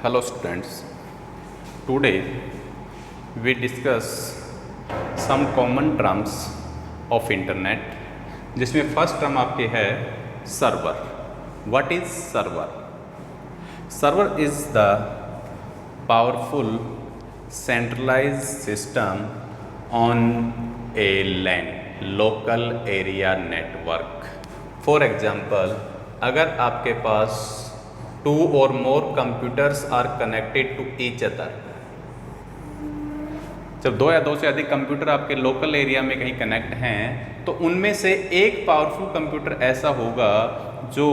Hello students, today we discuss some common terms of internet जिसमें first term आपके है server. What is server? Server is the powerful centralized system on a LAN local area network। For example, अगर आपके पास 2 or more computers are connected to each other, जब 2 या 2 से अधिक computer आपके लोकल एरिया में कहीं कनेक्ट हैं तो उनमें से एक पावरफुल कंप्यूटर ऐसा होगा जो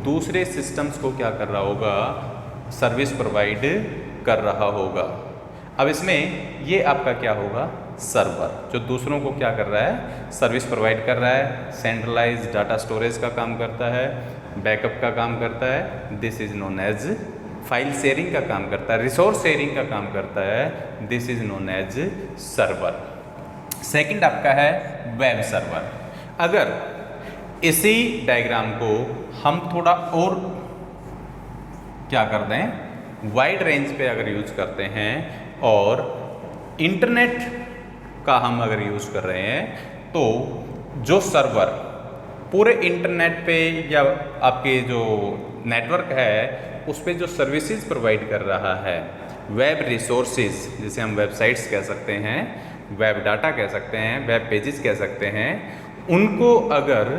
दूसरे सिस्टम्स को क्या कर रहा होगा, सर्विस प्रोवाइड कर रहा होगा। अब इसमें ये आपका क्या होगा, सर्वर, जो दूसरों को क्या कर रहा है, सर्विस प्रोवाइड कर रहा है, सेंट्रलाइज डाटा स्टोरेज का काम करता है, बैकअप का काम करता है, this is known as file sharing का काम करता है, रिसोर्स शेयरिंग का काम करता है, this is known as server. Second आपका है वेब सर्वर। अगर इसी डायग्राम को हम थोड़ा और क्या कर दें, वाइड रेंज पे अगर यूज करते हैं और इंटरनेट का हम अगर यूज कर रहे हैं तो जो सर्वर पूरे इंटरनेट पे या आपके जो नेटवर्क है उस पे जो सर्विसेज प्रोवाइड कर रहा है, वेब रिसोर्सेज जिसे हम वेबसाइट्स कह सकते हैं, वेब डाटा कह सकते हैं, वेब पेजेस कह सकते हैं, उनको अगर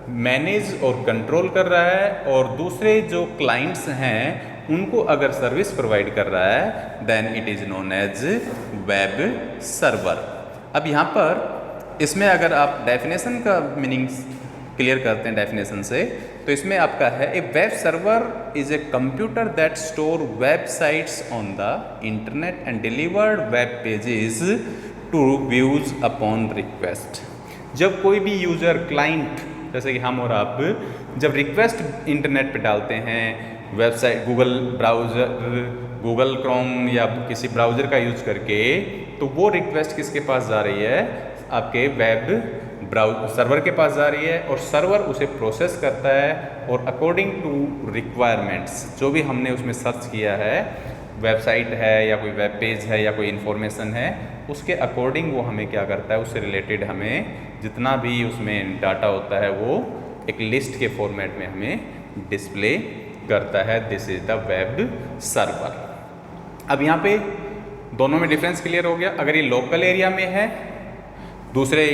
मैनेज और कंट्रोल कर रहा है और दूसरे जो क्लाइंट्स हैं उनको अगर सर्विस प्रोवाइड कर रहा है, then it is known as web server. अब यहाँ पर इसमें अगर आप डेफिनेशन का मीनिंग क्लियर करते हैं डेफिनेशन से, तो इसमें आपका है a web server is a computer that store websites on the internet and delivered web pages to views upon request. जब कोई भी यूजर क्लाइंट जैसे कि हम और आप जब रिक्वेस्ट इंटरनेट पे डालते हैं, website Google browser, Google Chrome या किसी ब्राउज़र का यूज करके, तो वो रिक्वेस्ट किसके पास जा रही है, आपके वेब सर्वर के पास जा रही है और सर्वर उसे प्रोसेस करता है और अकॉर्डिंग टू रिक्वायरमेंट्स जो भी हमने उसमें सर्च किया है, वेबसाइट है या कोई वेब पेज है या कोई इन्फॉर्मेशन है, उसके अकॉर्डिंग वो हमें क्या करता है, उससे रिलेटेड हमें जितना भी उसमें डाटा होता है वो एक लिस्ट के फॉर्मेट में हमें डिस्प्ले करता है। This is the web server. अब यहाँ पे दोनों में डिफरेंस क्लियर हो गया। अगर ये लोकल एरिया में है, दूसरे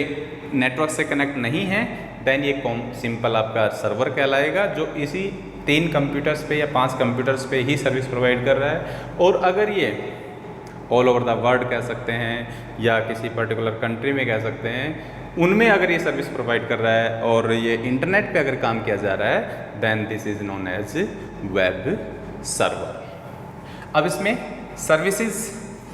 नेटवर्क से कनेक्ट नहीं है, देन ये सिंपल आपका सर्वर कहलाएगा जो इसी 3 कंप्यूटर्स पे या 5 कंप्यूटर्स पे ही सर्विस प्रोवाइड कर रहा है। और अगर ये ऑल ओवर द वर्ल्ड कह सकते हैं या किसी पर्टिकुलर कंट्री में कह सकते हैं, उनमें अगर ये सर्विस प्रोवाइड कर रहा है और ये इंटरनेट पे अगर काम किया जा रहा है, then this is known as web server. अब इसमें सर्विसेज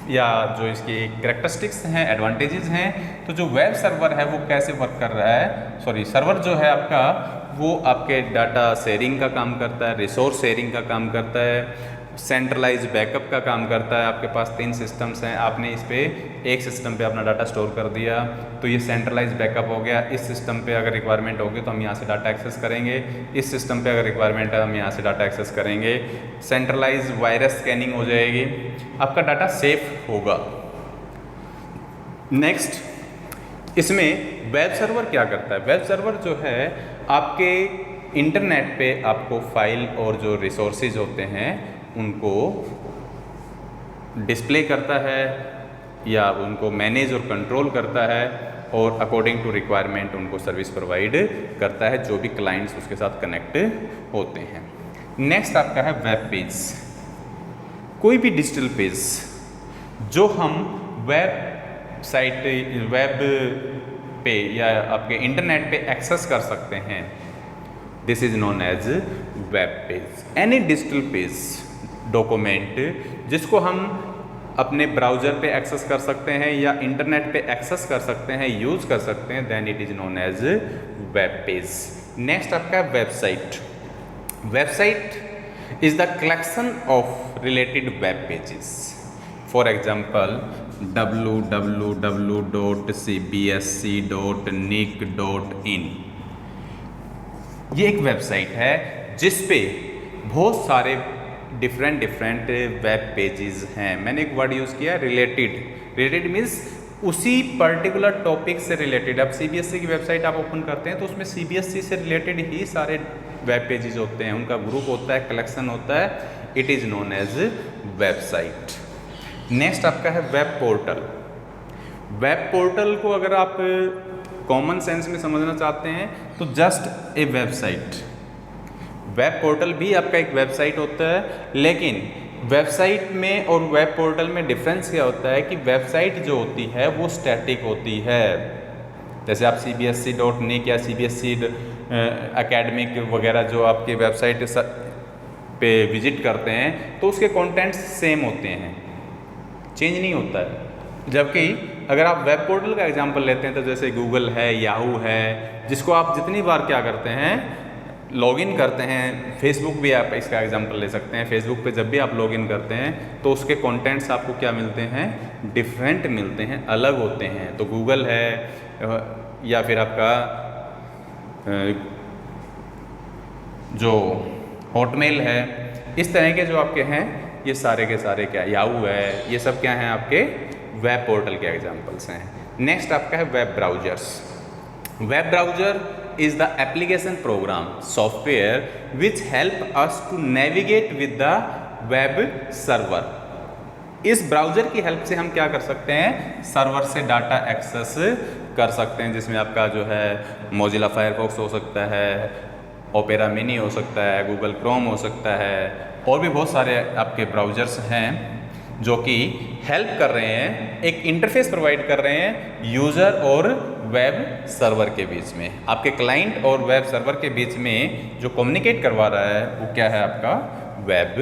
या जो इसकी कैरेक्टरिस्टिक्स हैं, एडवांटेजेस हैं, तो जो वेब सर्वर है वो कैसे वर्क कर रहा है, सर्वर जो है आपका वो आपके डाटा शेयरिंग का काम करता है, रिसोर्स शेयरिंग का काम करता है, सेंट्रलाइज बैकअप का काम करता है। आपके पास 3 सिस्टम्स हैं, आपने इस पे एक सिस्टम पे अपना डाटा स्टोर कर दिया तो ये सेंट्रलाइज बैकअप हो गया। इस सिस्टम पे अगर रिक्वायरमेंट होगी तो हम यहाँ से डाटा एक्सेस करेंगे, इस सिस्टम पे अगर रिक्वायरमेंट है हम यहाँ से डाटा एक्सेस करेंगे, सेंट्रलाइज वायरस स्कैनिंग हो जाएगी, आपका डाटा सेफ होगा। नेक्स्ट, इसमें वेब सर्वर क्या करता है, वेब सर्वर जो है आपके इंटरनेट पे आपको फाइल और जो रिसोर्सेज होते हैं उनको डिस्प्ले करता है या उनको मैनेज और कंट्रोल करता है और अकॉर्डिंग टू रिक्वायरमेंट उनको सर्विस प्रोवाइड करता है जो भी क्लाइंट्स उसके साथ कनेक्ट होते हैं। नेक्स्ट आपका है वेब पेज। कोई भी डिजिटल पेज जो हम वेब पे या आपके इंटरनेट पे एक्सेस कर सकते हैं, this is known as web page. Any digital page document जिसको हम अपने ब्राउज़र पे एक्सेस कर सकते हैं या इंटरनेट पे एक्सेस कर सकते हैं, यूज़ कर सकते हैं, then it is known as web page. Next आपका website. Website is the collection of related web pages. For example www.cbsc.nic.in, ये एक वेबसाइट है जिस पे बहुत सारे डिफरेंट डिफरेंट वेब पेजेस हैं। मैंने एक वर्ड यूज़ किया रिलेटेड। रिलेटेड मीन्स उसी पर्टिकुलर टॉपिक से रिलेटेड। अब सीबीएसई की वेबसाइट आप ओपन करते हैं तो उसमें सीबीएसई से रिलेटेड ही सारे वेब पेजेस होते हैं, उनका ग्रुप होता है, कलेक्शन होता है, it is known as website. Next आपका है वेब पोर्टल। वेब पोर्टल को अगर आप कॉमन सेंस में समझना चाहते हैं तो just a website. Web portal भी आपका एक वेबसाइट होता है, लेकिन वेबसाइट में और वेब पोर्टल में डिफरेंस क्या होता है कि वेबसाइट जो होती है वो स्टैटिक होती है। जैसे आप cbsc.nic या CBSE एकेडमिक वगैरह जो आपकी वेबसाइट पे विजिट करते हैं तो उसके कंटेंट्स सेम होते हैं, चेंज नहीं होता है। जबकि अगर आप वेब पोर्टल का एग्जांपल लेते हैं तो जैसे गूगल है, याहू है, जिसको आप जितनी बार क्या करते हैं लॉगिन करते हैं, फेसबुक भी आप इसका एग्जांपल ले सकते हैं। फेसबुक पे जब भी आप लॉगिन करते हैं तो उसके कंटेंट्स आपको क्या मिलते हैं, डिफरेंट मिलते हैं, अलग होते हैं। तो गूगल है या फिर आपका जो हॉटमेल है, इस तरह के जो आपके हैं ये सारे के सारे क्या, याहू है, ये सब क्या हैं आपके वेब पोर्टल के एग्जांपल्स हैं। नेक्स्ट आपका है web browsers. Web browser is the application program software which help us to navigate with the web server। इस ब्राउज़र की हेल्प से हम क्या कर सकते हैं, सर्वर से डाटा एक्सेस कर सकते हैं, जिसमें आपका जो है मोजिला फायरफॉक्स हो सकता है, ओपेरा मिनी हो सकता है, गूगल क्रोम हो सकता है, और भी बहुत सारे आपके ब्राउज़र्स हैं जो कि हेल्प कर रहे हैं, एक इंटरफेस प्रोवाइड कर रहे हैं यूज़र और वेब सर्वर के बीच में। आपके क्लाइंट और वेब सर्वर के बीच में जो कम्युनिकेट करवा रहा है वो क्या है, आपका वेब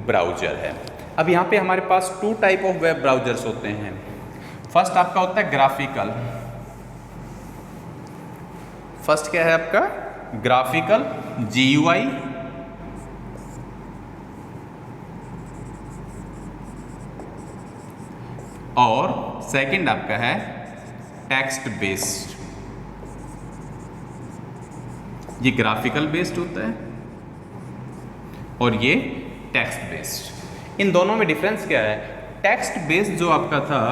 ब्राउज़र है। अब यहाँ पे हमारे पास 2 टाइप ऑफ वेब ब्राउज़र्स होते हैं। फर्स्ट आपका होता है ग्राफिकल। फर्स्ट क्या है आपका ग्राफिकल, GUI, और सेकंड आपका है टेक्स्ट बेस्ड। ये ग्राफिकल बेस्ड होता है और ये टेक्स्ट बेस्ड। इन दोनों में डिफरेंस क्या है, टेक्स्ट बेस्ड जो आपका था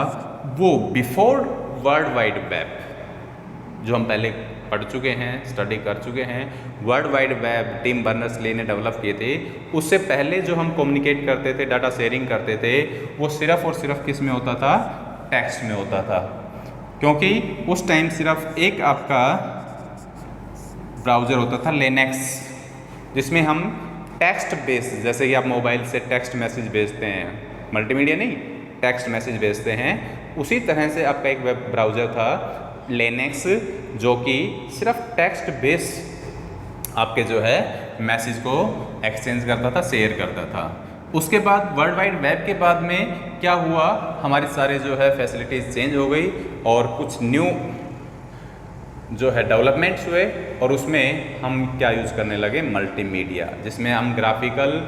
वो बिफोर वर्ल्ड वाइड वेब, जो हम पहले पढ़ चुके हैं, स्टडी कर चुके हैं, world wide web Tim Berners-Lee ने डेवलप किए थे, उससे पहले जो हम कम्युनिकेट करते थे, डाटा शेयरिंग करते थे, वो सिर्फ और सिर्फ किस में होता था, टेक्स्ट में होता था। क्योंकि उस टाइम सिर्फ एक आपका ब्राउज़र होता था लिनक्स, जिसमें हम टेक्स्ट बेस, जैसे कि आप मोबाइल से टेक्स्ट मैसेज भेजते हैं, मल्टीमीडिया नहीं, टेक्स्ट मैसेज भेजते हैं, उसी तरह से आपका एक वेब ब्राउज़र था लिनक्स, जो कि सिर्फ टेक्स्ट बेस आपके जो है मैसेज को एक्सचेंज करता था, शेयर करता था। उसके बाद वर्ल्ड वाइड वेब के बाद में क्या हुआ, हमारे सारे जो है फैसिलिटीज़ चेंज हो गई और कुछ न्यू जो है डेवलपमेंट्स हुए, और उसमें हम क्या यूज़ करने लगे, मल्टीमीडिया, जिसमें हम ग्राफिकल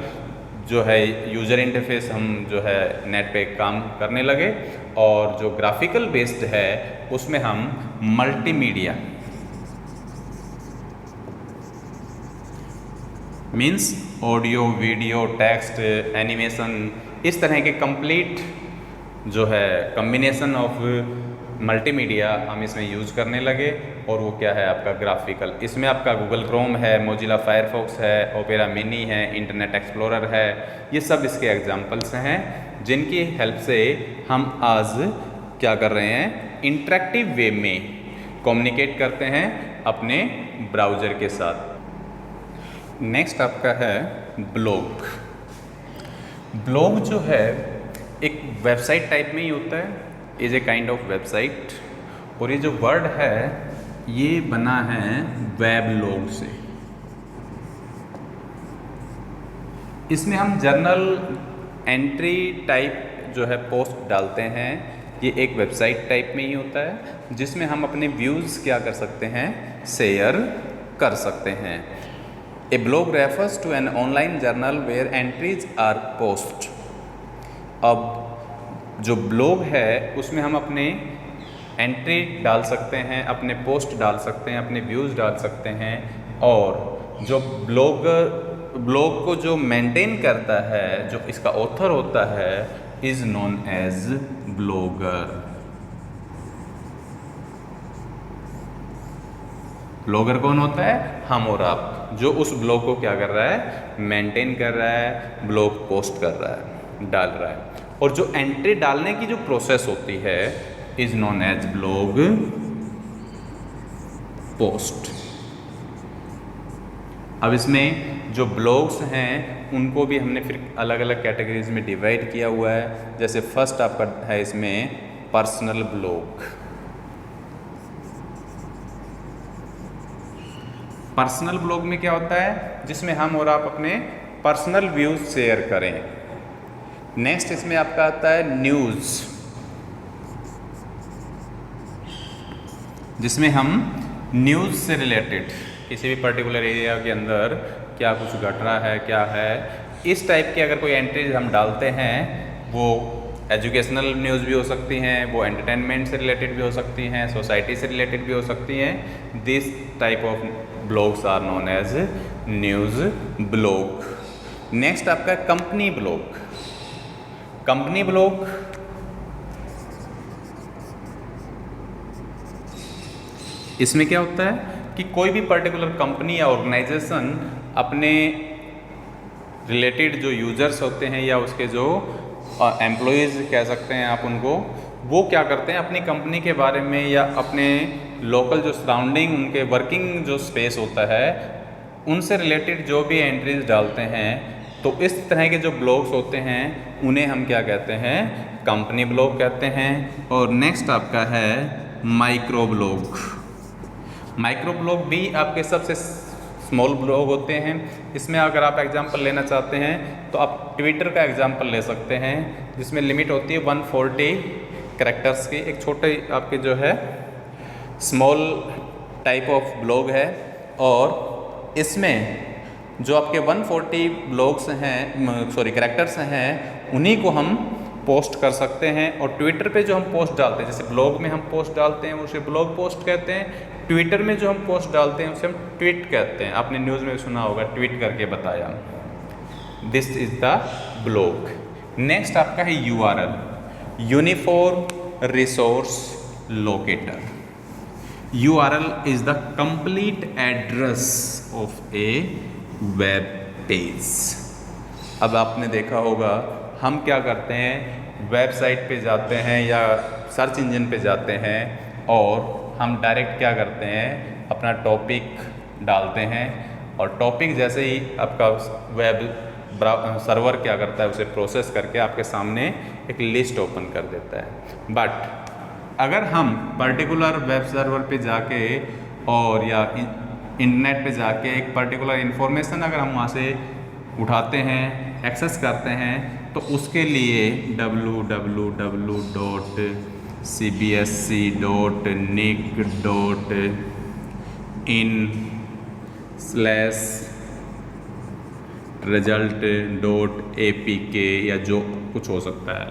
जो है यूज़र इंटरफेस हम जो है नेट पे काम करने लगे, और जो ग्राफिकल बेस्ड है उसमें हम multimedia means audio, video, text, animation, इस तरह के कंप्लीट जो है कम्बिनेशन ऑफ मल्टीमीडिया हम इसमें यूज़ करने लगे, और वो क्या है आपका ग्राफिकल। इसमें आपका गूगल क्रोम है, मोजिला फायरफॉक्स है, ओपेरा मिनी है, इंटरनेट एक्सप्लोरर है, ये सब इसके एग्जांपल्स हैं जिनकी हेल्प से हम आज क्या कर रहे हैं, इंटरेक्टिव वे में कम्युनिकेट करते हैं अपने ब्राउज़र के साथ। नेक्स्ट आपका है ब्लॉग। ब्लॉग जो है एक वेबसाइट टाइप में ही होता है, is a kind of website, और ये जो वर्ड है ये बना है वेब लॉग से। इसमें हम जर्नल एंट्री टाइप जो है पोस्ट डालते हैं, ये एक वेबसाइट टाइप में ही होता है जिसमें हम अपने व्यूज़ क्या कर सकते हैं, शेयर कर सकते हैं। A blog refers to an online journal where entries are post. अब जो ब्लॉग है उसमें हम अपने एंट्री डाल सकते हैं, अपने पोस्ट डाल सकते हैं, अपने व्यूज़ डाल सकते हैं, और जो ब्लॉग ब्लॉग को जो मेंटेन करता है, जो इसका ऑथर होता है, is known as blogger. Blogger कौन होता है? हम और आप, जो उस ब्लॉग को क्या कर रहा है? मेंटेन कर रहा है, ब्लॉग पोस्ट कर रहा है, डाल रहा है। और जो एंट्री डालने की जो प्रोसेस होती है is known as blog post. अब इसमें जो ब्लॉग्स हैं उनको भी हमने फिर अलग अलग कैटेगरीज में डिवाइड किया हुआ है। जैसे फर्स्ट आपका है इसमें पर्सनल ब्लॉग। पर्सनल ब्लॉग में क्या होता है? जिसमें हम और आप अपने पर्सनल व्यूज शेयर करें। नेक्स्ट इसमें आपका आता है न्यूज़, जिसमें हम न्यूज़ से रिलेटेड किसी भी पर्टिकुलर एरिया के अंदर क्या कुछ घट रहा है, क्या है, इस टाइप की अगर कोई एंट्रीज हम डालते हैं, वो एजुकेशनल न्यूज़ भी हो सकती हैं, वो एंटरटेनमेंट से रिलेटेड भी हो सकती हैं, सोसाइटी से रिलेटेड भी हो सकती हैं। This type of blogs are known as news blog. Next आपका कंपनी ब्लॉग। कंपनी ब्लॉग इसमें क्या होता है कि कोई भी पर्टिकुलर कंपनी या ऑर्गेनाइजेशन अपने रिलेटेड जो यूजर्स होते हैं या उसके जो एम्प्लॉयज़ कह सकते हैं आप उनको, वो क्या करते हैं अपनी कंपनी के बारे में या अपने लोकल जो सराउंडिंग उनके वर्किंग जो स्पेस होता है उनसे रिलेटेड जो भी एंट्रीज डालते हैं। तो इस तरह के जो ब्लॉग्स होते हैं उन्हें हम क्या कहते हैं? कंपनी ब्लॉग कहते हैं। और नेक्स्ट आपका है माइक्रो ब्लॉग। माइक्रो ब्लॉग भी आपके सबसे स्मॉल ब्लॉग होते हैं। इसमें अगर आप एग्जांपल लेना चाहते हैं तो आप ट्विटर का एग्जांपल ले सकते हैं, जिसमें लिमिट होती है 140 कैरेक्टर्स की। एक छोटे आपके जो है स्मॉल टाइप ऑफ ब्लॉग है, और इसमें जो आपके 140 ब्लॉग्स हैं, कैरेक्टर्स हैं, उन्हीं को हम पोस्ट कर सकते हैं। और ट्विटर पे जो हम पोस्ट डालते हैं, जैसे ब्लॉग में हम पोस्ट डालते हैं उसे ब्लॉग पोस्ट कहते हैं, ट्विटर में जो हम पोस्ट डालते हैं उसे हम ट्वीट कहते हैं। आपने न्यूज़ में सुना होगा, ट्वीट करके बताया। This is the blog. Next आपका है URL, uniform resource locator. URL is the complete address of A web page. अब आपने देखा होगा हम क्या करते हैं, वेबसाइट पे जाते हैं या सर्च इंजन पे जाते हैं और हम डायरेक्ट क्या करते हैं, अपना टॉपिक डालते हैं, और टॉपिक जैसे ही आपका वेब सर्वर क्या करता है उसे प्रोसेस करके आपके सामने एक लिस्ट ओपन कर देता है। बट अगर हम पर्टिकुलर वेब सर्वर पे जाके और या इंटरनेट पे जाके एक पर्टिकुलर इन्फॉर्मेशन अगर हम वहाँ से उठाते हैं, एक्सेस करते हैं, तो उसके लिए www.cbsc.nic/result.apk या जो कुछ हो सकता है,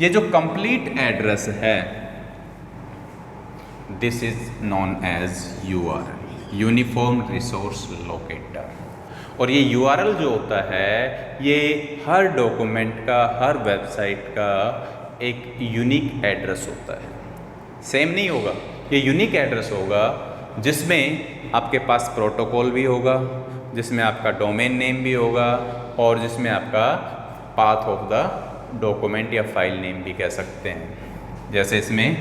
ये जो कंप्लीट एड्रेस है, this is known as URL, uniform resource locator. और ये URL जो होता है ये हर डॉक्यूमेंट का, हर वेबसाइट का एक यूनिक एड्रेस होता है। सेम नहीं होगा, ये यूनिक एड्रेस होगा जिसमें आपके पास प्रोटोकॉल भी होगा, जिसमें आपका डोमेन नेम भी होगा, और जिसमें आपका पाथ ऑफ द डॉक्यूमेंट या फाइल नेम भी कह सकते हैं। जैसे इसमें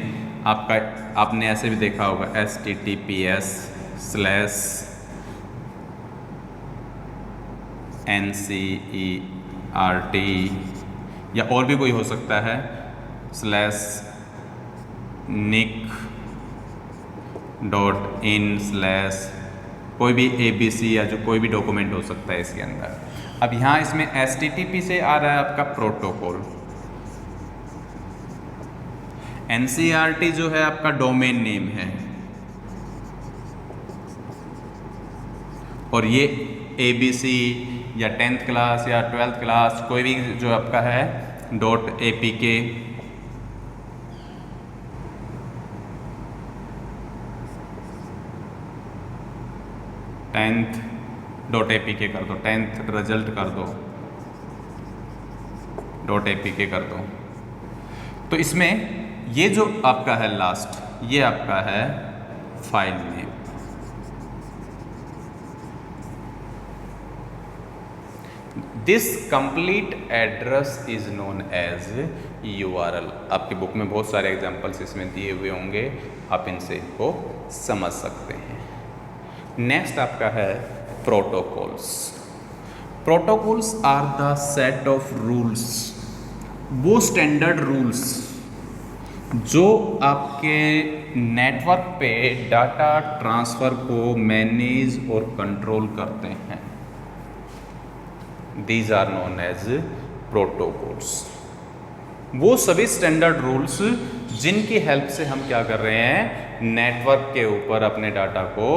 आपका, आपने ऐसे भी देखा होगा https:/NCERT या और भी कोई हो सकता है /nic.in/ कोई भी ABC या जो कोई भी डॉक्यूमेंट हो सकता है इसके अंदर। अब यहाँ इसमें HTTP से आ रहा है आपका प्रोटोकॉल, NCERT जो है आपका डोमेन नेम है, और ये ABC या 10th क्लास या 12th क्लास कोई भी जो आपका है .apk, .apk कर दो, 10th रिजल्ट कर दो, .apk कर दो। तो इसमें ये जो आपका है लास्ट, ये आपका है file name. This complete address is known as URL। आपकी बुक में बहुत सारे एग्जाम्पल्स इसमें दिए हुए होंगे, आप इनसे इनको समझ सकते हैं। नेक्स्ट आपका है protocols. Protocols are the set of rules, वो स्टैंडर्ड रूल्स जो आपके नेटवर्क पे डाटा ट्रांसफ़र को मैनेज और कंट्रोल करते हैं। These are known as protocols. वो सभी स्टैंडर्ड रूल्स जिनकी हेल्प से हम क्या कर रहे हैं, नेटवर्क के ऊपर अपने डाटा को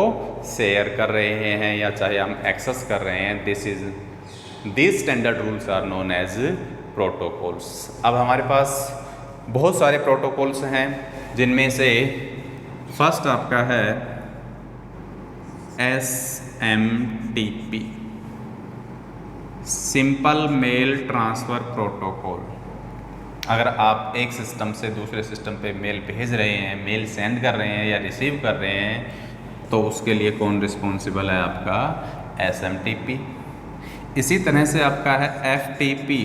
शेयर कर रहे हैं या चाहे हम एक्सेस कर रहे हैं। This standard rules are known as protocols. अब हमारे पास बहुत सारे प्रोटोकॉल्स हैं, जिनमें से फर्स्ट आपका है SMTP, simple mail transfer protocol. अगर आप एक सिस्टम से दूसरे सिस्टम पे मेल भेज रहे हैं, मेल सेंड कर रहे हैं या रिसीव कर रहे हैं, तो उसके लिए कौन रिस्पॉन्सिबल है, आपका SMTP। इसी तरह से आपका है FTP,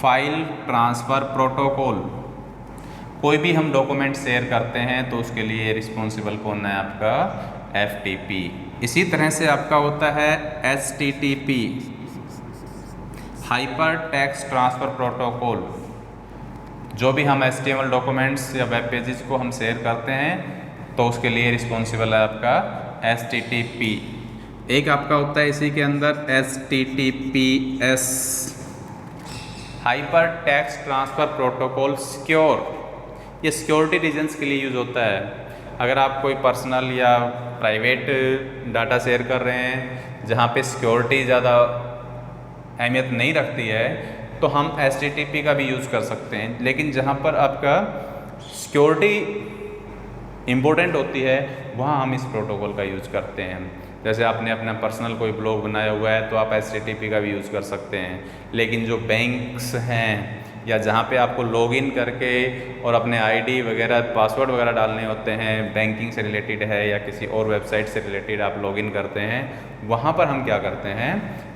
फाइल ट्रांसफ़र प्रोटोकॉल। कोई भी हम डॉक्यूमेंट शेयर करते हैं तो उसके लिए रिस्पॉन्सिबल कौन है, आपका FTP। इसी तरह से आपका होता है HTTP, hyper text transfer protocol. जो भी हम HTML डॉक्यूमेंट्स या वेब पेजेस को हम शेयर करते हैं तो उसके लिए रिस्पॉन्सिबल है आपका HTTP। एक आपका होता है इसी के अंदर HTTPS, hyper text transfer protocol secure. ये सिक्योरिटी रीजन्स के लिए यूज़ होता है। अगर आप कोई पर्सनल या प्राइवेट डाटा शेयर कर रहे हैं जहाँ पे सिक्योरिटी ज़्यादा अहमियत नहीं रखती है, तो हम HTTP का भी यूज़ कर सकते हैं। लेकिन जहाँ पर आपका सिक्योरिटी इम्पोर्टेंट होती है, वहाँ हम इस प्रोटोकॉल का यूज़ करते हैं। जैसे आपने अपना पर्सनल कोई ब्लॉग बनाया हुआ है तो आप HTTP का भी यूज़ कर सकते हैं। लेकिन जो बैंक्स हैं या जहाँ पे आपको लॉगिन करके और अपने ID वगैरह, पासवर्ड वगैरह डालने होते हैं, बैंकिंग से रिलेटेड है या किसी और वेबसाइट से रिलेटेड आप लॉगिन करते हैं, वहाँ पर हम क्या करते हैं,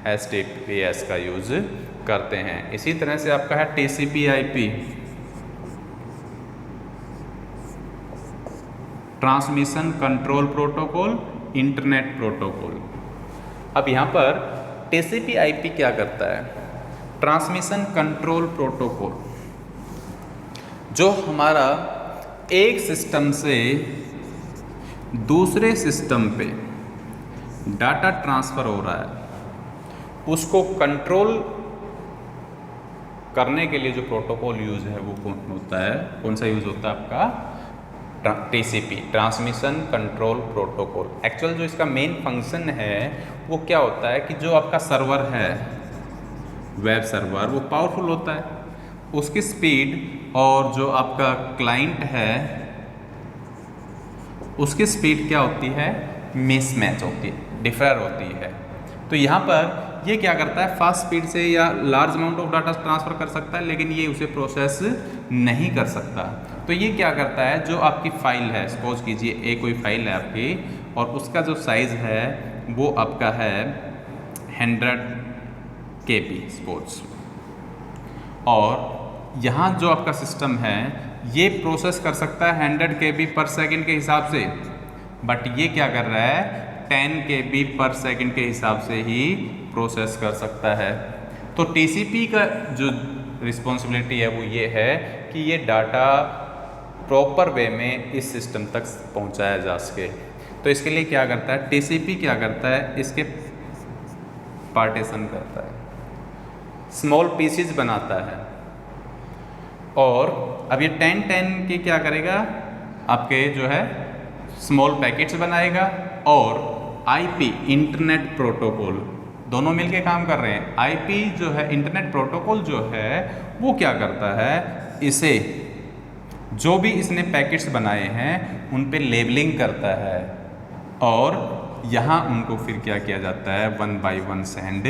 HTTPS का यूज़ करते हैं। इसी तरह से आपका है TCP/IP, transmission control protocol, internet protocol. अब यहाँ पर TCP/IP क्या करता है, ट्रांसमिशन कंट्रोल प्रोटोकॉल, जो हमारा एक सिस्टम से दूसरे सिस्टम पे डाटा ट्रांसफ़र हो रहा है, उसको कंट्रोल करने के लिए जो प्रोटोकॉल यूज़ है वो कौन होता है, कौन सा यूज़ होता है, आपका TCP, transmission control protocol. Actual जो इसका मेन फंक्शन है वो क्या होता है कि जो आपका सर्वर है, वेब सर्वर, वो पावरफुल होता है, उसकी स्पीड और जो आपका क्लाइंट है उसकी स्पीड क्या होती है, मिसमैच होती है, डिफर होती है। तो यहाँ पर ये क्या करता है, फास्ट स्पीड से या large amount of data transfer कर सकता है, लेकिन ये उसे प्रोसेस नहीं कर सकता। तो ये क्या करता है, जो आपकी फ़ाइल है, सपोज कीजिए एक कोई फाइल है आपकी और उसका जो साइज़ है वो आपका है 100 KB सपोज, और यहाँ जो आपका सिस्टम है ये प्रोसेस कर सकता है 100 KB पर सेकेंड के हिसाब से, बट ये क्या कर रहा है, 10 KB पर सेकेंड के हिसाब से ही प्रोसेस कर सकता है। तो TCP का जो रिस्पॉन्सिबिलिटी है वो ये है कि ये डाटा प्रॉपर वे में इस सिस्टम तक पहुंचाया जा सके। तो इसके लिए क्या करता है, TCP क्या करता है, इसके पार्टीशन करता है, स्मॉल पीसेज बनाता है, और अब ये 10-10 के क्या करेगा, आपके जो है स्मॉल पैकेट्स बनाएगा, और IP इंटरनेट प्रोटोकॉल दोनों मिलके काम कर रहे हैं। IP जो है इंटरनेट प्रोटोकॉल जो है वो क्या करता है, इसे जो भी इसने पैकेट्स बनाए हैं उन पे लेबलिंग करता है, और यहाँ उनको फिर क्या किया जाता है, 1 बाय 1 सेंड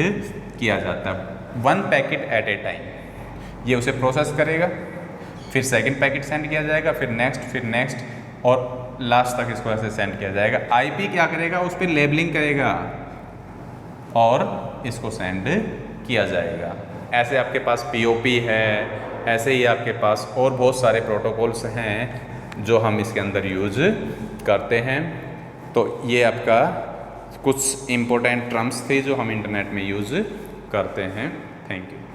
किया जाता है, 1 पैकेट एट ए टाइम। ये उसे प्रोसेस करेगा, फिर सेकंड पैकेट सेंड किया जाएगा, फिर नेक्स्ट और लास्ट तक इसको ऐसे सेंड किया जाएगा। आईपी क्या करेगा, उस पर लेबलिंग करेगा और इसको सेंड किया जाएगा। ऐसे आपके पास पीओपी है, ऐसे ही आपके पास और बहुत सारे प्रोटोकॉल्स हैं जो हम इसके अंदर यूज़ करते हैं। तो ये आपका कुछ इम्पोर्टेंट टर्म्स थे जो हम इंटरनेट में यूज़ करते हैं। Thank you.